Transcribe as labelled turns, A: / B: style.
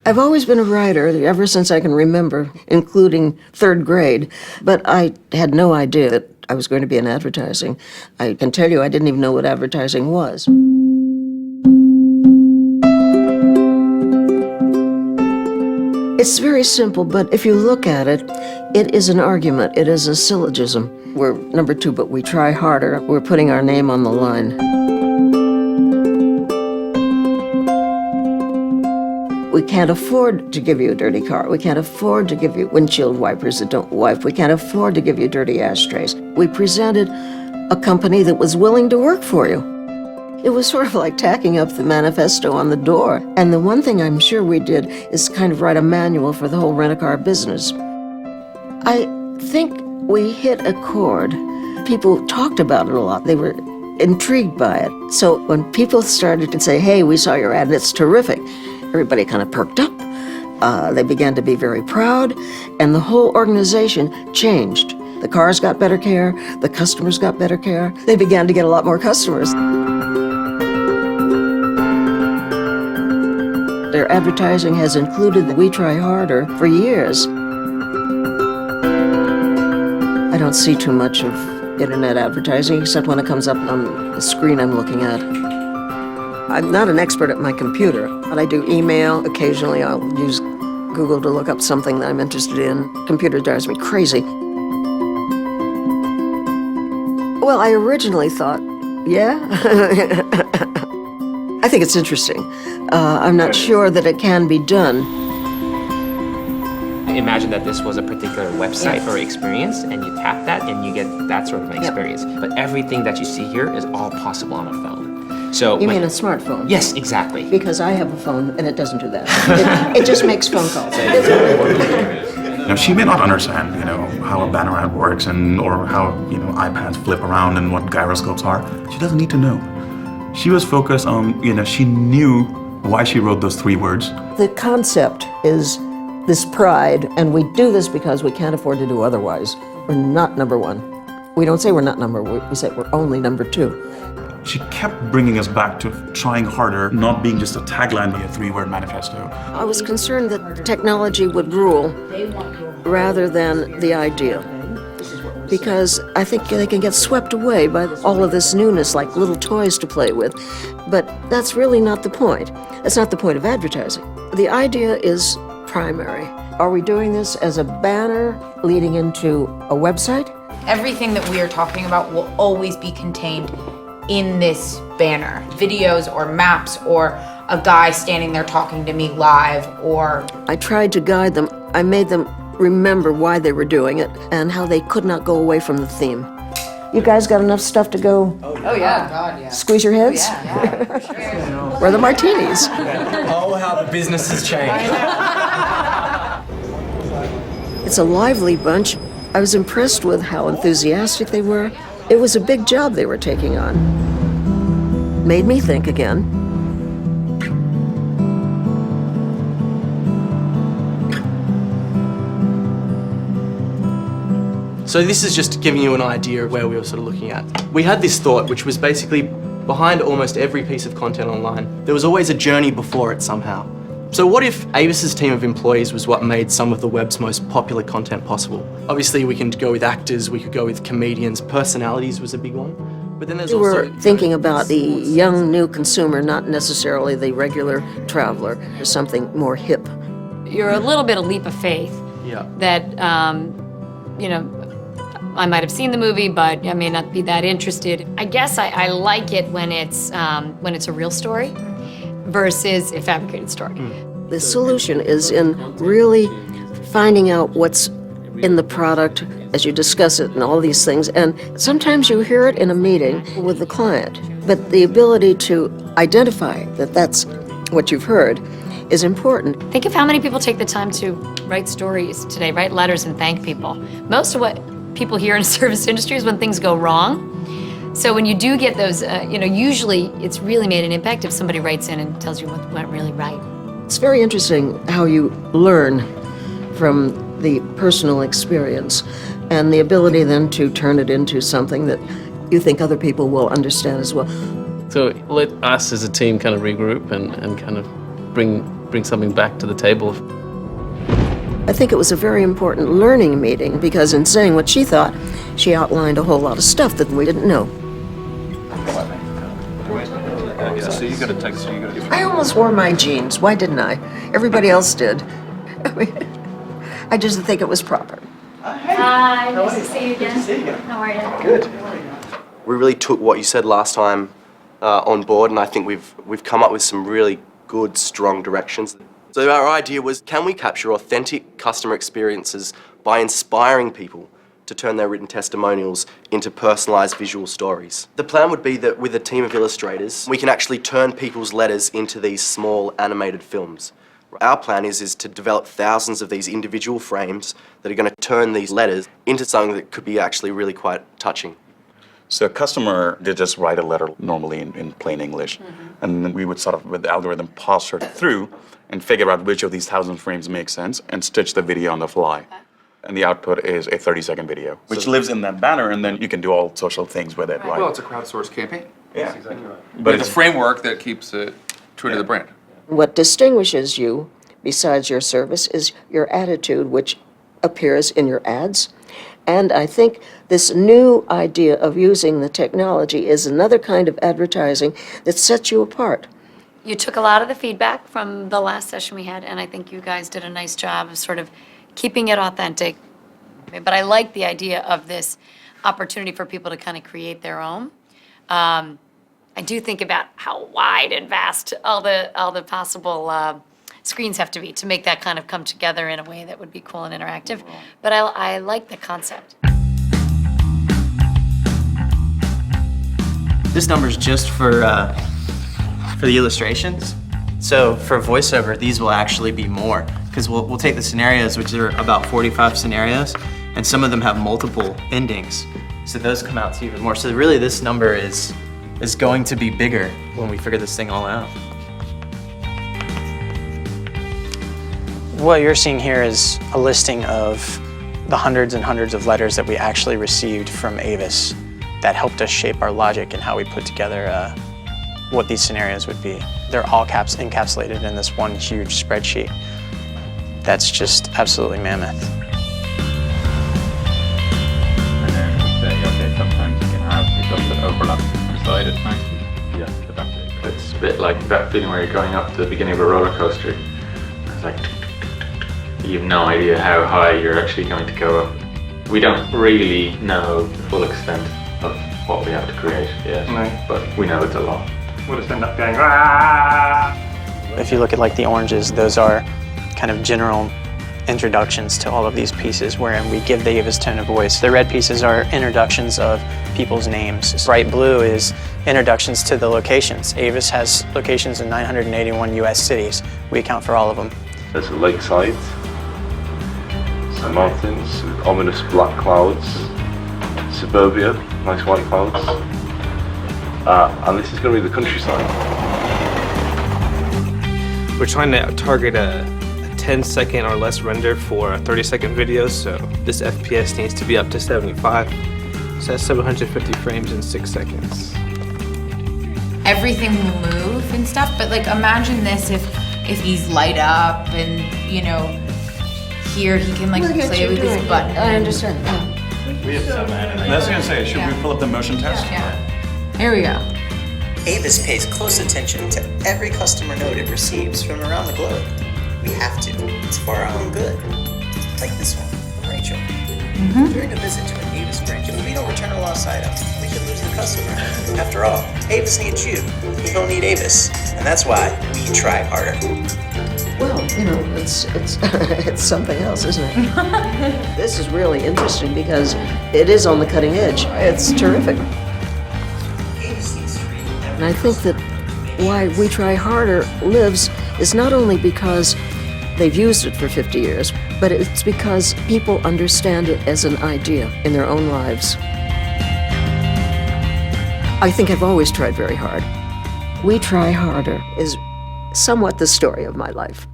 A: I've always been a writer, ever since I can remember, including third grade, but I had no idea that I was going to be in advertising. I can tell you I didn't even know what advertising was. It's very simple, but if you look at it, it is an argument. It is a syllogism. We're number 2, but we try harder. We're putting our name on the line. We can't afford to give you a dirty car. We can't afford to give you windshield wipers that don't wipe. We can't afford to give you dirty ashtrays. We presented a company that was willing to work for you. It was sort of like tacking up the manifesto on the door. And the one thing I'm sure we did is kind of write a manual for the whole rent-a-car business. I think we hit a chord. People talked about it a lot. They were intrigued by it. So when people started to say, hey, we saw your ad and it's terrific, everybody kind of perked up. They began to be very proud, and the whole organization changed. The cars got better care, the customers got better care. They began to get a lot more customers. Their advertising has included the We Try Harder for years. I don't see too much of internet advertising, except when it comes up on the screen I'm looking at. I'm not an expert at my computer, but I do email. Occasionally I'll use Google to look up something that I'm interested in. Computer drives me crazy. Well, I originally thought, yeah? I think it's interesting. I'm not sure that it can be done.
B: Imagine that this was a particular website or experience, and you tap that and you get that sort of an experience. But everything that you see here is all possible on a phone. So
A: you mean a smartphone?
B: Yes, exactly.
A: Because I have a phone and it doesn't do that. It just makes phone calls.
C: You know, she may not understand, how a banner ad works or how, iPads flip around and what gyroscopes are. She doesn't need to know. She was focused on, she knew why she wrote those 3 words.
A: The concept is this pride, and we do this because we can't afford to do otherwise. We're not number 1. We don't say we're not number 1, we say we're only number 2.
C: She kept bringing us back to trying harder, not being just a tagline by a 3-word manifesto.
A: I was concerned that technology would rule rather than the idea, because I think they can get swept away by all of this newness, like little toys to play with. But that's really not the point. That's not the point of advertising. The idea is primary. Are we doing this as a banner leading into a website?
D: Everything that we are talking about will always be contained in this banner. Videos or maps or a guy standing there talking to me live or...
A: I tried to guide them. I made them remember why they were doing it and how they could not go away from the theme. You guys got enough stuff to go?
D: Oh yeah. God, yeah.
A: Squeeze your heads?
D: Yeah, for sure.
A: Where are the martinis?
E: Oh, how the business has changed.
A: It's a lively bunch. I was impressed with how enthusiastic they were. It was a big job they were taking on. Made me think again.
E: So this is just giving you an idea of where we were sort of looking at. We had this thought, which was basically behind almost every piece of content online, there was always a journey before it somehow. So what if Avis's team of employees was what made some of the web's most popular content possible? Obviously, we can go with actors, we could go with comedians, personalities was a big one. But then there's
A: We
E: also...
A: were thinking about the young new consumer, not necessarily the regular traveler, or something more hip.
F: You're a little bit a leap of faith.
E: Yeah.
F: That, I might have seen the movie, but I may not be that interested. I guess I like it when it's a real story versus a fabricated story.
A: The solution is in really finding out what's in the product as you discuss it and all these things. And sometimes you hear it in a meeting with the client, but the ability to identify that that's what you've heard is important.
F: Think of how many people take the time to write stories today, write letters and thank people. Most of what people hear in the service industry is when things go wrong. So when you do get those, usually it's really made an impact if somebody writes in and tells you what went really right.
A: It's very interesting how you learn from the personal experience and the ability then to turn it into something that you think other people will understand as well.
G: So let us as a team kind of regroup and kind of bring bring something back to the table.
A: I think it was a very important learning meeting because in saying what she thought, she outlined a whole lot of stuff that we didn't know. I almost wore my jeans. Why didn't I? Everybody else did. I just think it was proper.
F: Hi, nice to see you again. How are you?
E: Good. We really took what you said last time on board, and I think we've come up with some really good, strong directions. So our idea was, can we capture authentic customer experiences by inspiring people to turn their written testimonials into personalised visual stories? The plan would be that with a team of illustrators, we can actually turn people's letters into these small animated films. Our plan is to develop thousands of these individual frames that are going to turn these letters into something that could be actually really quite touching.
C: So a customer did just write a letter normally in plain English, and then we would sort of, with the algorithm, parse it through and figure out which of these 1,000 frames make sense and stitch the video on the fly. And the output is a 30-second video, which lives in that banner, and then you can do all social things with it, right?
H: Well, it's a crowdsourced campaign.
C: Yeah.
H: That's exactly right.
C: But
H: But it's
C: it's
H: a framework that keeps it true to the brand.
A: What distinguishes you, besides your service, is your attitude, which appears in your ads. And I think this new idea of using the technology is another kind of advertising that sets you apart.
F: You took a lot of the feedback from the last session we had, and I think you guys did a nice job of sort of keeping it authentic. But I like the idea of this opportunity for people to kind of create their own. I do think about how wide and vast all the possible screens have to be to make that kind of come together in a way that would be cool and interactive. But I like the concept.
E: This number's just for the illustrations. So for voiceover, these will actually be more, because we'll take the scenarios, which are about 45 scenarios, and some of them have multiple endings. So those come out to even more. So really this number is going to be bigger when we figure this thing all out.
I: What you're seeing here is a listing of the hundreds and hundreds of letters that we actually received from Avis that helped us shape our logic and how we put together what these scenarios would be. They're all encapsulated in this one huge spreadsheet. That's just absolutely mammoth.
J: And then we say, okay, sometimes you can have results that overlap beside it nicely. Yeah, but that's it. It's a bit like that feeling where you're going up to the beginning of a roller coaster. It's like, you have no idea how high you're actually going to go up. We don't really know the full extent of what we have to create yet, but we know it's a lot. We'll just end up going, ah!
I: If you look at like the oranges, those are kind of general introductions to all of these pieces wherein we give the Avis tone of voice. The red pieces are introductions of people's names. Bright blue is introductions to the locations. Avis has locations in 981 US cities. We account for all of them.
K: There's a lakeside, some mountains with ominous black clouds, suburbia, nice white clouds, and this is going to be the countryside.
G: We're trying to target a 10-second or less render for a 30-second video, so this FPS needs to be up to 75. So that's 750 frames in 6 seconds.
D: Everything will move and stuff, but like imagine this if these light up and, you know, here he can like play with his button.
A: I understand.
C: we have some animation. That's what I was going to say, should we pull up the motion test?
D: Yeah. Here we go.
L: Avis pays close attention to every customer note it receives from around the globe. We have to. It's for our own good. Like this one from Rachel. During a visit to an Avis branch, if we don't return a lost item, we could lose the customer. After all, Avis needs you. You don't need Avis. And that's why we try harder.
A: Well, you know, it's it's something else, isn't it? This is really interesting because it is on the cutting edge. It's terrific. And I think that why We Try Harder lives is not only because they've used it for 50 years, but it's because people understand it as an idea in their own lives. I think I've always tried very hard. We Try Harder is somewhat the story of my life.